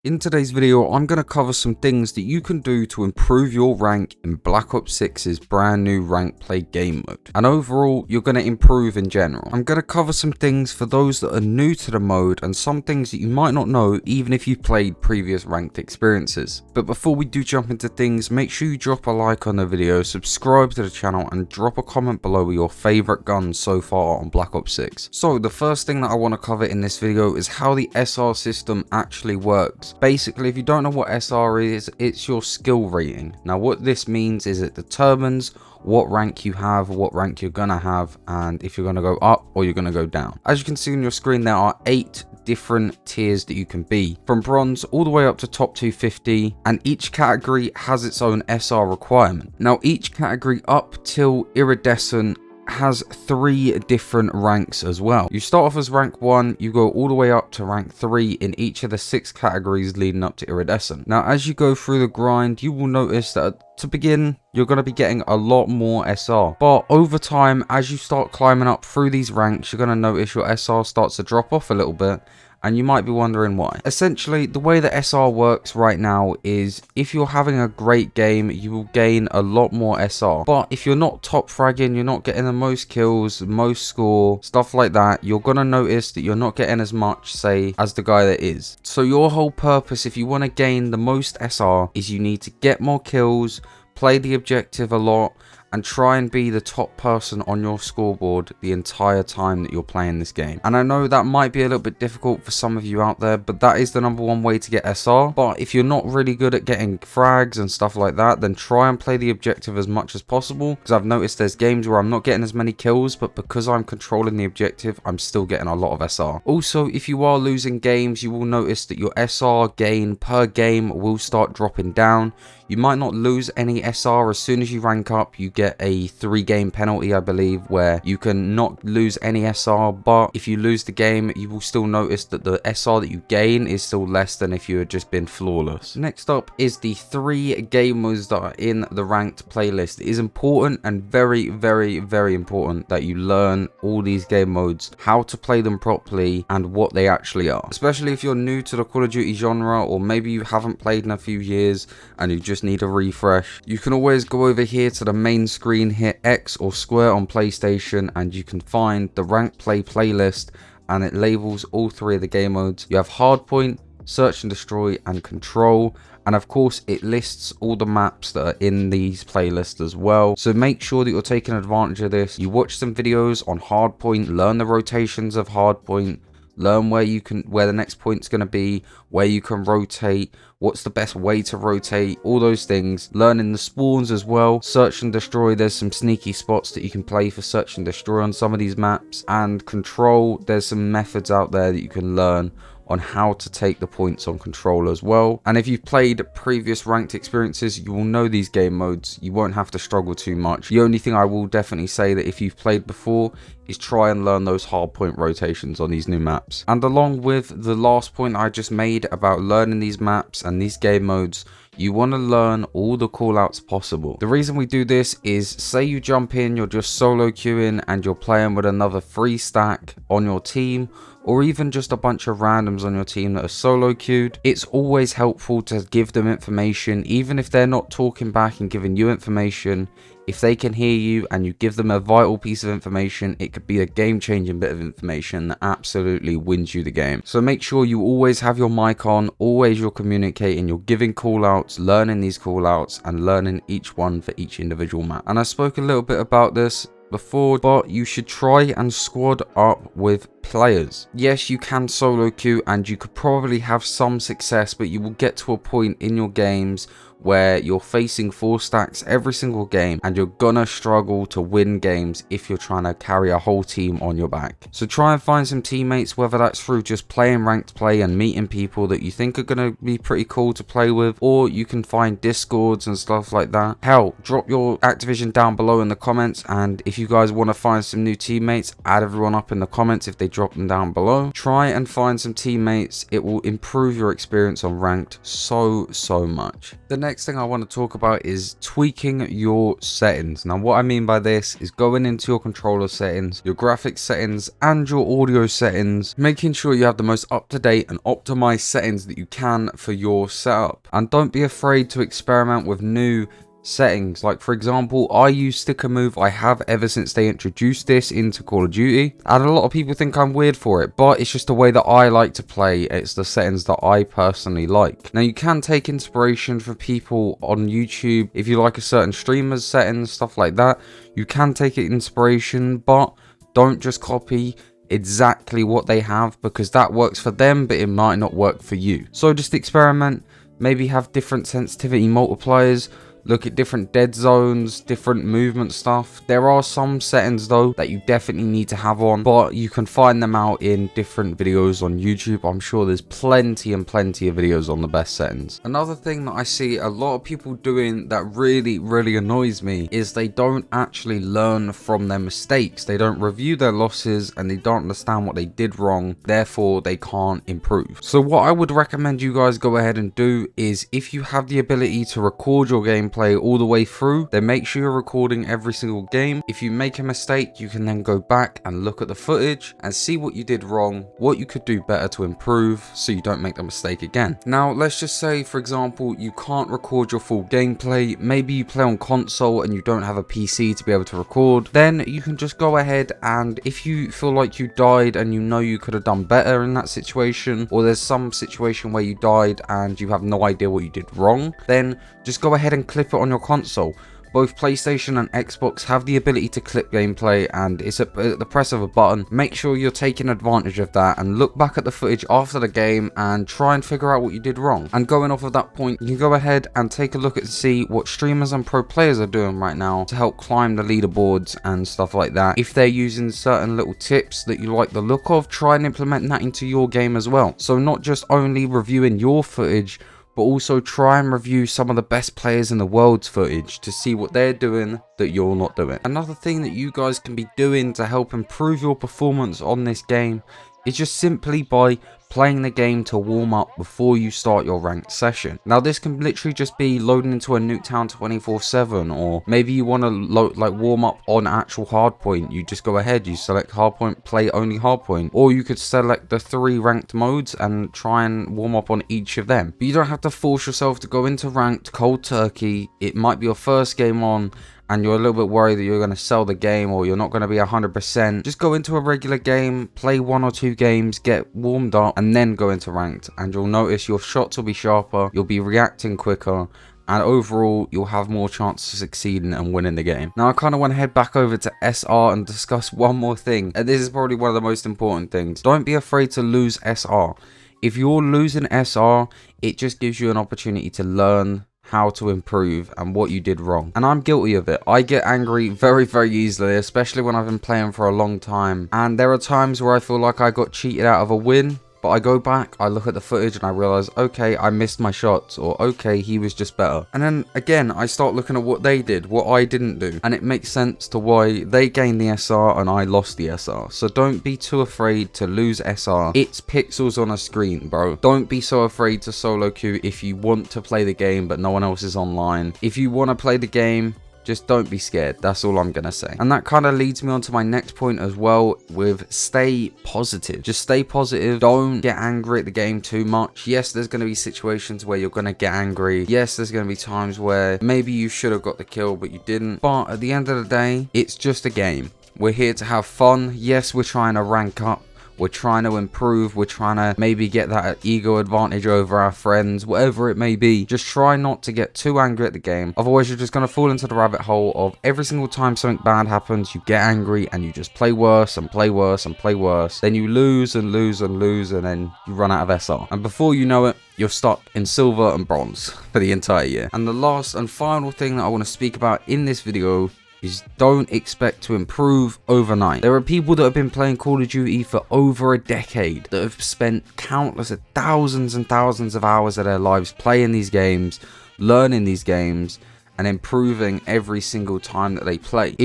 In today's video, I'm going to cover some things that you can do to improve your rank in Black Ops 6's brand new rank play game mode. And overall, you're going to improve in general. I'm going to cover some things for those that are new to the mode and some things that you might not know even if you've played previous ranked experiences. But before we do jump into things, make sure you drop a like on the video, subscribe to the channel and drop a comment below with your favourite guns so far on Black Ops 6. So the first thing that I want to cover in this video is how the SR system actually works. Basically, if you don't know what SR is, it's your skill rating. Now what this means is it determines what rank you have, what rank you're gonna have, and if you're gonna go up or you're gonna go down. As you can see on your screen, there are 8 different tiers that you can be, from bronze all the way up to top 250, and each category has its own SR requirement. Now each category up till iridescent has 3 different ranks as well. You start off as rank 1, you go all the way up to rank 3 in each of the 6 categories leading up to iridescent. Now as you go through the grind, you will notice that to begin, you're going to be getting a lot more SR. But over time, as you start climbing up through these ranks, you're going to notice your SR starts to drop off a little bit. And you might be wondering why. Essentially, the way that SR works right now is if you're having a great game, you will gain a lot more SR. But if you're not top fragging, you're not getting the most kills, most score, stuff like that, you're going to notice that you're not getting as much, say, as the guy that is. So your whole purpose, if you want to gain the most SR, is you need to get more kills, play the objective a lot, and try and be the top person on your scoreboard the entire time that you're playing this game. And I know that might be a little bit difficult for some of you out there, but that is the #1 way to get SR. But if you're not really good at getting frags and stuff like that, then try and play the objective as much as possible, because I've noticed there's games where I'm not getting as many kills, but because I'm controlling the objective, I'm still getting a lot of SR. Also, if you are losing games, you will notice that your SR gain per game will start dropping down. You might not lose any SR. As soon as you rank up, you get a 3-game penalty, I believe, where you can not lose any SR, but if you lose the game, you will still notice that the SR that you gain is still less than if you had just been flawless. Next up is the 3 game modes that are in the ranked playlist. It is important and very, very, very important that you learn all these game modes, how to play them properly, and what they actually are. Especially if you're new to the Call of Duty genre, or maybe you haven't played in a few years and you just need a refresh. You can always go over here to the main screen, hit X or square on PlayStation, and you can find the rank play playlist, and it labels all 3 of the game modes. You have hardpoint, search and destroy, and control, and of course it lists all the maps that are in these playlists as well. So make sure that you're taking advantage of this. You watch some videos on hardpoint, learn the rotations of hardpoint, learn where the next point's going to be, where you can rotate, what's the best way to rotate, all those things. Learning the spawns as well. Search and destroy, there's some sneaky spots that you can play for search and destroy on some of these maps. And control, there's some methods out there that you can learn on how to take the points on control as well. And if you've played previous ranked experiences, you will know these game modes. You won't have to struggle too much. The only thing I will definitely say that if you've played before is try and learn those hard point rotations on these new maps. And along with the last point I just made about learning these maps and these game modes, you want to learn all the callouts possible. The reason we do this is, say you jump in, you're just solo queuing and you're playing with another 3 stack on your team, or even just a bunch of randoms on your team that are solo queued. It's always helpful to give them information, even if they're not talking back and giving you information. If they can hear you and you give them a vital piece of information, it could be a game-changing bit of information that absolutely wins you the game. So make sure you always have your mic on, always you're communicating, you're giving callouts, learning these callouts, and learning each one for each individual map. And I spoke a little bit about this before, but you should try and squad up with players. Yes, you can solo queue and you could probably have some success, but you will get to a point in your games where you're facing 4 stacks every single game and you're gonna struggle to win games if you're trying to carry a whole team on your back. So try and find some teammates, whether that's through just playing ranked play and meeting people that you think are gonna be pretty cool to play with, or you can find discords and stuff like that. Hell, drop your Activision down below in the comments, and if you guys want to find some new teammates, add everyone up in the comments if they drop them down below. Try and find some teammates. It will improve your experience on ranked so much. The next thing I want to talk about is tweaking your settings. Now what I mean by this is going into your controller settings, your graphics settings and your audio settings, making sure you have the most up-to-date and optimized settings that you can for your setup. And don't be afraid to experiment with new settings. Like for example, I use sticker move. I have ever since they introduced this into Call of Duty, and a lot of people think I'm weird for it, but it's just the way that I like to play. It's the settings that I personally like. Now you can take inspiration from people on YouTube. If you like a certain streamer's settings, stuff like that, you can take inspiration, but don't just copy exactly what they have, because that works for them but it might not work for you. So just experiment, maybe have different sensitivity multipliers, look at different dead zones, different movement stuff. There are some settings though that you definitely need to have on, but you can find them out in different videos on YouTube. I'm sure there's plenty and plenty of videos on the best settings. Another thing that I see a lot of people doing that really annoys me is they don't actually learn from their mistakes. They don't review their losses and they don't understand what they did wrong, therefore they can't improve. So what I would recommend you guys go ahead and do is, if you have the ability to record your gameplay all the way through, then make sure you're recording every single game. If you make a mistake, you can then go back and look at the footage and see what you did wrong, what you could do better to improve so you don't make the mistake again. Now let's just say, for example, you can't record your full gameplay. Maybe you play on console and you don't have a PC to be able to record. Then you can just go ahead, and if you feel like you died and you know you could have done better in that situation, or there's some situation where you died and you have no idea what you did wrong, then just go ahead and clip it on your console. Both PlayStation and Xbox have the ability to clip gameplay, and it's at the press of a button. Make sure you're taking advantage of that and look back at the footage after the game and try and figure out what you did wrong. And going off of that point, you can go ahead and take a look at see what streamers and pro players are doing right now to help climb the leaderboards and stuff like that. If they're using certain little tips that you like the look of, try and implement that into your game as well. So not just only reviewing your footage, but also try and review some of the best players in the world's footage to see what they're doing that you're not doing. Another thing that you guys can be doing to help improve your performance on this game is just simply by playing the game to warm up before you start your ranked session. Now this can literally just be loading into a Nuketown 24/7, or maybe you want to warm up on actual hardpoint. You just go ahead, you select hardpoint, play only hardpoint, or you could select the 3 ranked modes and try and warm up on each of them. But you don't have to force yourself to go into ranked cold turkey. It might be your first game on and you're a little bit worried that you're going to sell the game or you're not going to be 100%, just go into a regular game, play 1 or 2 games, get warmed up, and then go into ranked. And you'll notice your shots will be sharper, you'll be reacting quicker, and overall you'll have more chance of succeeding and winning the game. Now I kind of want to head back over to SR and discuss one more thing, and this is probably one of the most important things. Don't be afraid to lose SR. If you're losing SR, it just gives you an opportunity to learn how to improve and what you did wrong. And I'm guilty of it. I get angry very easily, especially when I've been playing for a long time. And there are times where I feel like I got cheated out of a win, but I go back, I look at the footage and I realize, okay, I missed my shots, or okay, he was just better. And then again, I start looking at what they did, what I didn't do, and it makes sense to why they gained the SR and I lost the SR. So don't be too afraid to lose SR. It's pixels on a screen, bro. Don't be so afraid to solo queue if you want to play the game but no one else is online. If you want to play the game, just don't be scared. That's all I'm gonna say. And that kind of leads me on to my next point as well, with stay positive. Just stay positive. Don't get angry at the game too much. Yes, there's gonna be situations where you're gonna get angry. Yes, there's gonna be times where maybe you should have got the kill but you didn't. But at the end of the day, it's just a game. We're here to have fun. Yes, we're trying to rank up. We're trying to improve, we're trying to maybe get that ego advantage over our friends, whatever it may be. Just try not to get too angry at the game. Otherwise, you're just going to fall into the rabbit hole of every single time something bad happens, you get angry and you just play worse and play worse and play worse. Then you lose and lose and lose, and then you run out of SR. And before you know it, you're stuck in silver and bronze for the entire year. And the last and final thing that I want to speak about in this video is don't expect to improve overnight. There are people that have been playing Call of Duty for over a decade that have spent countless of thousands and thousands of hours of their lives playing these games, learning these games, and improving every single time that they play.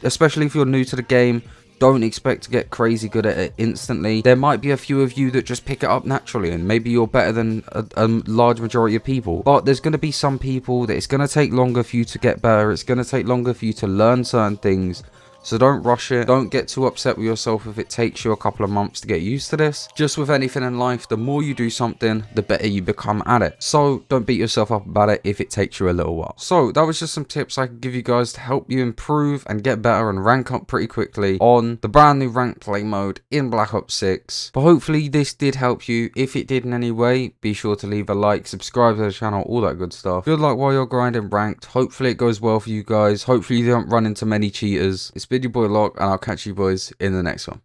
Especially if you're new to the game, don't expect to get crazy good at it instantly. There might be a few of you that just pick it up naturally, and maybe you're better than a large majority of people, but there's going to be some people that it's going to take longer for you to get better. It's going to take longer for you to learn certain things. So don't rush it. Don't get too upset with yourself if it takes you a couple of months to get used to this. Just with anything in life, the more you do something, the better you become at it. So don't beat yourself up about it if it takes you a little while. So that was just some tips I could give you guys to help you improve and get better and rank up pretty quickly on the brand new rank play mode in Black Ops 6. But hopefully this did help you. If it did in any way, be sure to leave a like, subscribe to the channel, all that good stuff. Good luck while you're grinding ranked. Hopefully it goes well for you guys. Hopefully you don't run into many cheaters. It's been your boy Locke, and I'll catch you boys in the next one.